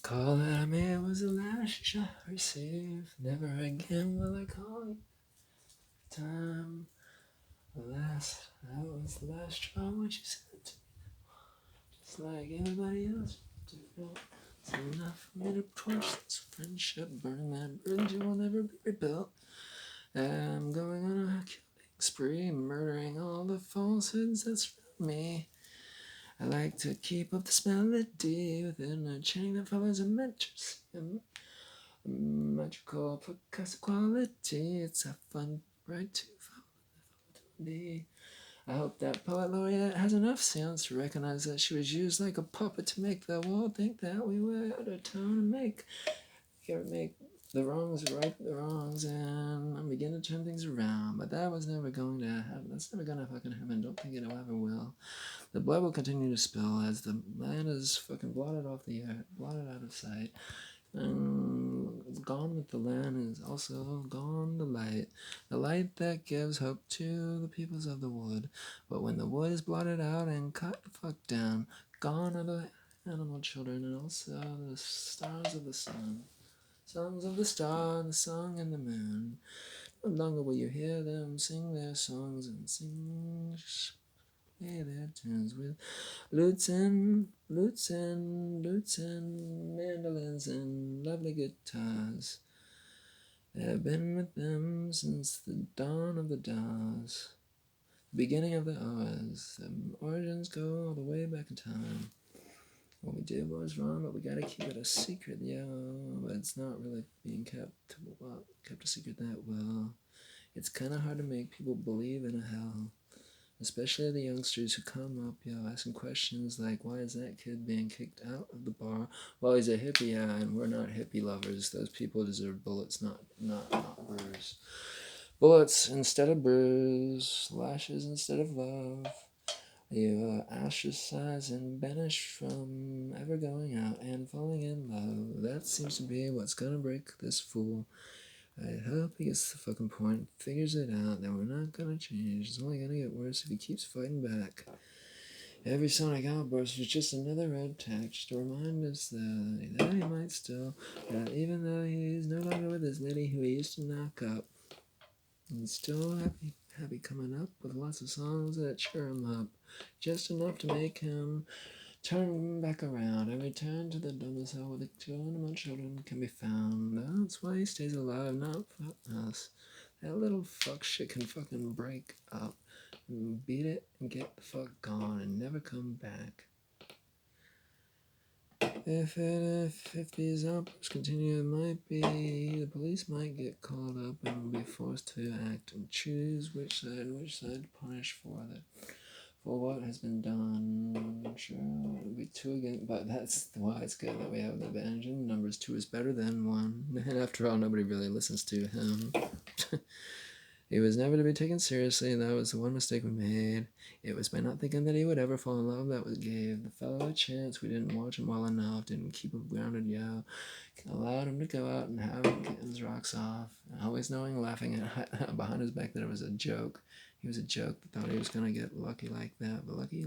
Call that I made was the last shot I received. Never again will I call you. Time, alas, that was the last straw when she said it to me. Just like everybody else, different. It's enough for me to torch this friendship, burn that bridge, it will never be rebuilt. I'm going on a killing spree, murdering all the falsehoods that surround me. I like to keep up this melody within a chain that follows a mattress. Magical percussive quality. It's a fun ride to follow me. I hope that poet laureate has enough sense to recognize that she was used like a puppet to make the world think that we were out of town and make the wrongs right the wrongs and begin to turn things around. But that was never going to happen. That's never gonna fucking happen. Don't think it ever will. The blood will continue to spill as the land is fucking blotted off the earth, blotted out of sight. And gone with the land is also gone the light that gives hope to the peoples of the wood. But when the wood is blotted out and cut the fuck down, gone are the animal children and also the stars of the sun. Songs of the star, the song and the moon. No longer will you hear them sing their songs and play their tunes with lutes and mandolins and lovely guitars. I've been with them since the dawn of the daws, the beginning of the hours. The origins go all the way back in time. What we did was wrong, but we gotta keep it a secret, But it's not really being kept a secret that well. It's kind of hard to make people believe in a hell. Especially the youngsters who come up, asking questions like, why is that kid being kicked out of the bar? Well, he's a hippie, and we're not hippie lovers. Those people deserve bullets, not bruise. Bullets instead of bruise, lashes instead of love. You are ostracized and banished from ever going out and falling in love. That seems to be what's gonna break this fool. I hope he gets the fucking point, figures it out, that we're not gonna change. It's only gonna get worse if he keeps fighting back. Every sonic outburst was just another red text to remind us that he might still, that even though he's no longer with his lady who he used to knock up, he's still happy coming up with lots of songs that cheer him up, just enough to make him turn back around and return to the domicile where the two animal children can be found. That's why he stays alive, not for us. That little fuck shit can fucking break up and beat it and get the fuck gone and never come back. If these outbursts continue, it might be the police might get called up and be forced to act and choose which side to punish for what has been done. Sure, it'll be 2 again, but that's why it's good that we have the advantage in numbers. 2 is better than 1, and after all, nobody really listens to him. He was never to be taken seriously, and that was the one mistake we made. It was by not thinking that he would ever fall in love that we gave the fellow a chance. We didn't watch him well enough, didn't keep him grounded, allowed him to go out and have him get his rocks off, always knowing, laughing behind his back that it was a joke. He was a joke that thought he was gonna get lucky like that, but lucky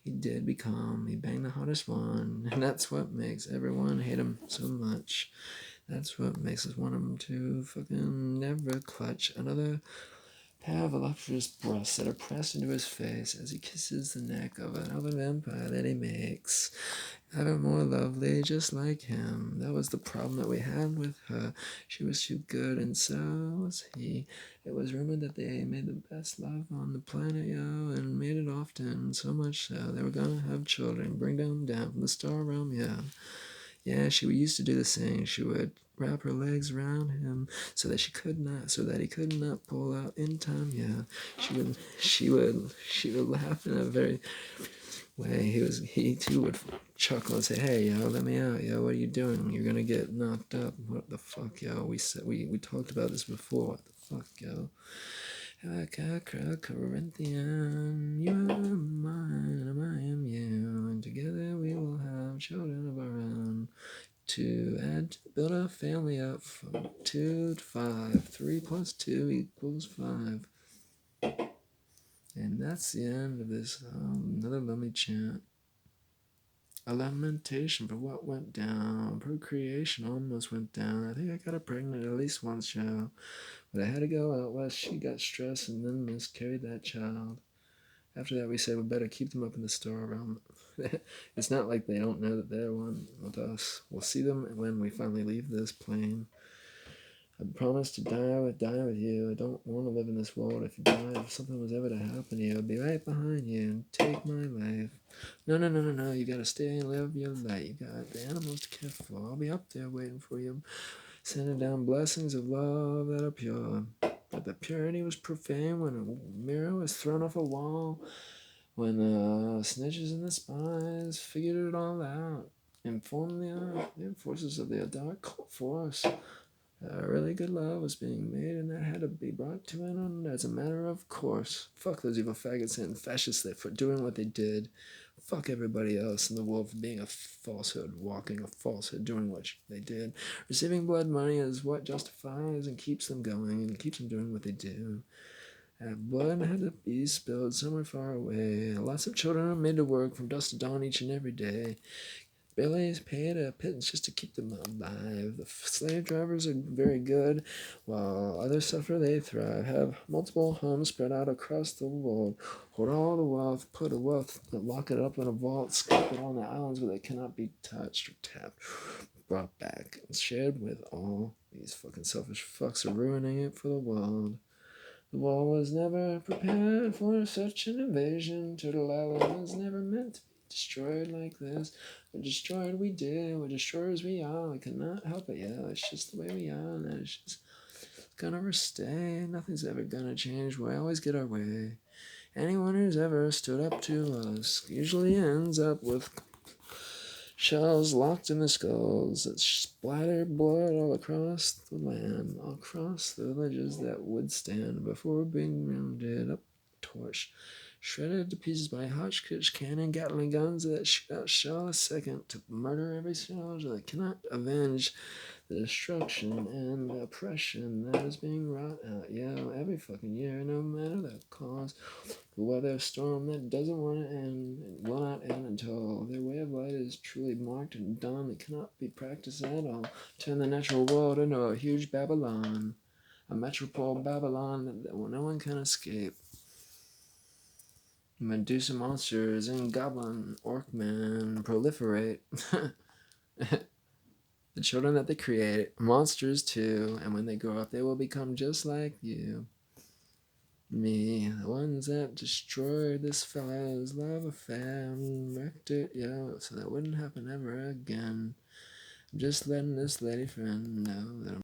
he did become. He banged the hottest one, and that's what makes everyone hate him so much. That's what makes us want him to fucking never clutch another pair of voluptuous breasts that are pressed into his face as he kisses the neck of an vampire that he makes ever more lovely, just like him. That was the problem that we had with her. She was too good, and so was he. It was rumored that they made the best love on the planet, and made it often, so much so they were gonna have children, bring them down from the star realm, Yeah, she used to do the same. She would wrap her legs around him so that he could not pull out in time. She would laugh in a very way. He too would chuckle and say, "Hey, let me out, what are you doing? You're gonna get knocked up. What the fuck, we talked about this before. What the fuck, Corinthian, you are mine, and I am you, and together we will have children of our own. To build a family up from 2 to 5. 3 plus 2 equals 5. And that's the end of this another lonely chant. A lamentation for what went down. Procreation almost went down. I think I got her pregnant at least once, yo. But I had to go out west. She got stressed and then miscarried that child. After that, we said we better keep them up in the storeroom. It's not like they don't know that they're one with us. We'll see them when we finally leave this plane. I promised to die with you. I don't want to live in this world. If you died, if something was ever to happen to you, I'd be right behind you and take my life. No. You gotta stay and live your life. You got the animals to care for. I'll be up there waiting for you, sending down blessings of love that are pure. But the purity was profaned when a mirror was thrown off a wall. When snitches and the spies figured it all out, informed the forces of the dark force. Really good love was being made, and that had to be brought to an end as a matter of course. Fuck those evil faggots and fascists for doing what they did. Fuck everybody else in the world for being a falsehood, walking a falsehood, doing what they did. Receiving blood money is what justifies and keeps them going and keeps them doing what they do. Blood had to be spilled somewhere far away. Lots of children are made to work from dusk to dawn each and every day. Barely paid a pittance just to keep them alive. The slave drivers are very good, while others suffer, they thrive. Have multiple homes spread out across the world. Hold all the wealth, put a wealth, lock it up in a vault, scoop it on the islands where they cannot be touched or tapped, brought back, and shared with all. These fucking selfish fucks are ruining it for the world. The world was never prepared for such an invasion. Turtle Island was never meant to be destroyed like this. We're destroyed, we did. We're destroyers, we are. We cannot help it, yeah. It's just the way we are, and it's just gonna stay. Nothing's ever gonna change. We always get our way. Anyone who's ever stood up to us usually ends up with shells locked in the skulls that splatter blood all across the land, all across the villages that would stand before being rounded up, torched, shredded to pieces by Hotchkiss cannon, Gatling guns that shoot out shell a second to murder every soldier that cannot avenge the destruction and the oppression that is being wrought out, yeah, every fucking year, no matter the cause. The weather storm that doesn't want to end and will not end until their way of life is truly marked and done. It cannot be practiced at all. Turn the natural world into a huge Babylon, a metropole Babylon that no one can escape. Medusa monsters and goblin orcmen proliferate. The children that they create, monsters too, and when they grow up, they will become just like you. Me, the ones that destroyed this fellow's love affair and wrecked it, yo, so that wouldn't happen ever again. I'm just letting this lady friend know that I'm